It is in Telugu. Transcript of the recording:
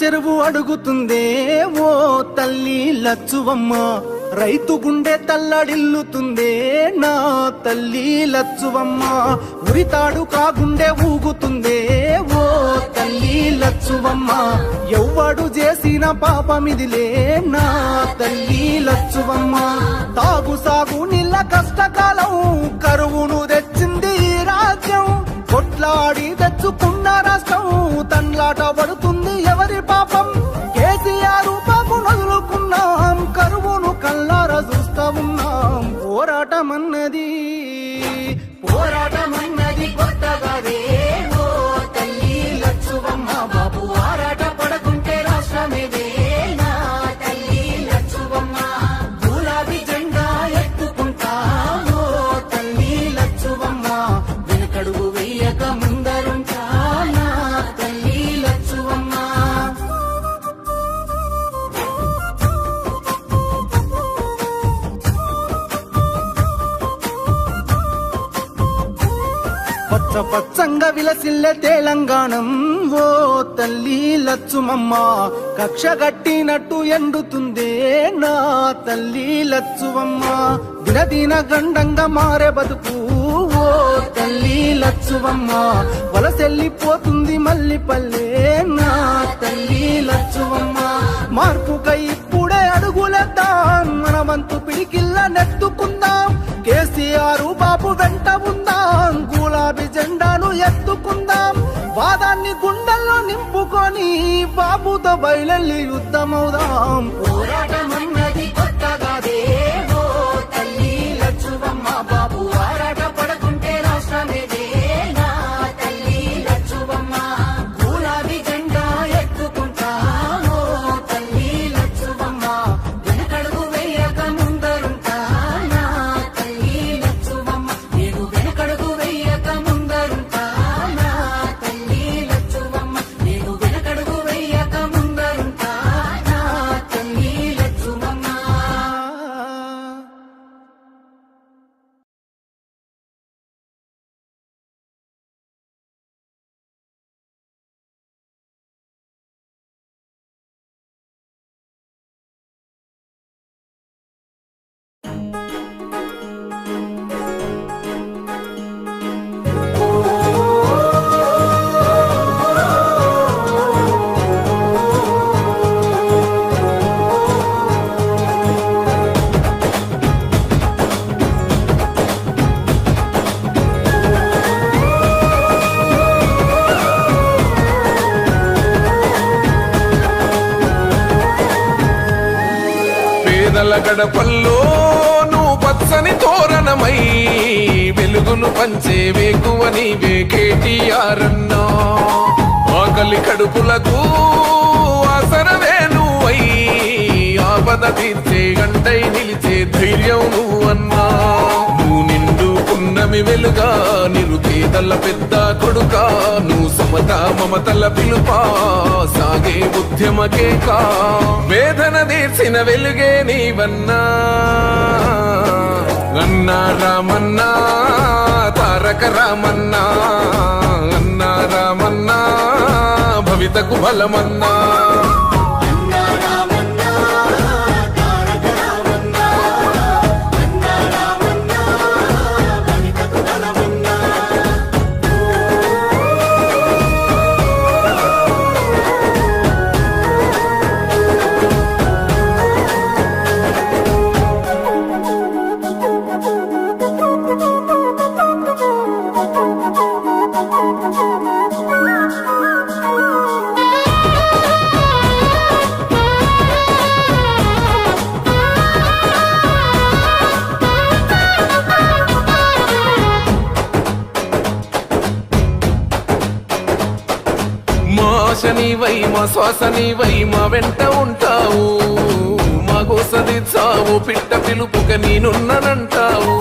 చెరువు అడుగుతుందే ఓ తల్లి లచ్చువమ్మ, రైతు గుండె తల్లడిల్లుతుందే నా తల్లి లచ్చువమ్మ, ఉరితాడు కాగుండె ఊగుతుందే ఓ తల్లి లచ్చువమ్మ, ఎవ్వడు చేసిన పాపమిదిలే నా తల్లి లచ్చువమ్మ, తాగు సాగు నీళ్ళ కష్టకాలం కరువును తెచ్చింది ఈ రాజ్యం, కొట్లాడి తెచ్చుకున్న రాష్ట్రం తండ్లాట పడుతుంది ఎవరి పాపం, కేసీఆర్ పాపం వదులుకున్నాం, కరువును కల్లారా చూస్తా ఉన్నాం, పోరాటమన్నది కొత్తగాదే ఓ తల్లి లచ్చువమ్మ, బాబు ఆరాట పడకుంటే రాష్ట్రమేదే నా తల్లి లచ్చువమ్మ, గులాబీ జెండా ఎత్తుకుంటా ఓ తల్లి లచ్చువమ్మ, వెనకడుగు వెయ్యక ముందరుంటా నా తల్లి లచ్చువమ్మ. పచ్చ పచ్చంగా విలసిల్లే తెలంగాణం ఓ తల్లి లచ్చుమమ్మ, కక్ష గట్టినట్టు ఎండుతుందే నా తల్లి లచ్చువమ్మ, దినదిన గండంగా మారే బతుకు ఓ తల్లి లచ్చువమ్మ, వలసెల్లిపోతుంది మల్లి పల్లె నా తల్లి లచ్చువమ్మ, మార్పుకై ఇప్పుడే అడుగులేద్దాం, మన వంతు పిడికిల్ల నెత్తుకుందాం, కేసీఆర్ బాబు వెంట ఉందాం, గులాబీ జెండాను ఎత్తుకుందాం, వాదాన్ని గుండెల్లో నింపుకొని బాబుతో బయలెల్లి యుద్ధమవుదాం, పోరాటమన్నది కొత్తగాదే ఓ తల్లి లచ్చువమ్మ, బాబు ఆరాట పడకుంటే రాష్ట్రమేదే నా తల్లి లచ్చువమ్మ, గులాబీ జెండా ఎత్తుకుంటా ఓ తల్లి లచ్చువమ్మ, వెనకడుగు వేయక ముందరుంటా నా తల్లి లచ్చువమ్మ, నేను వెనకడుగు వేయక ముందరుంటా నా తల్లి లచ్చువమ్మ, నేను వెనకడుగు వేయక ముందరుంటా నా తల్లి లచ్చువమ్మ. పేదల గడపల్లో నువ్వు పచ్చని తోరణమై వెలుగును పంచే వేకువ నీవే కేటీఆర్ అన్నా, ఆకలి కడుపులకు ఆసరవే నువ్వై ఆపద తీర్చే గంటై నిలిచే ధైర్యం నువ్వన్నా, నువ్వు నిండు పున్నమి వెలుగా నిరుపేదల పెద్ద కొడుకా, నువ్వు సమత మమతల పిలుపా సాగే ఉద్యమకే కా, వేదన తీర్చిన వెలుగే నీవన్నా, అన్నా రామన్నా తారక రామన్నా, అన్నా రామన్నా భవితకు బలమన్నా. నీవై మా శ్వాస నీవై మా వెంట ఉంటావు, మా గోస తీర్చావు, పిట్ట పిలుపుక నేనున్నానంటావు.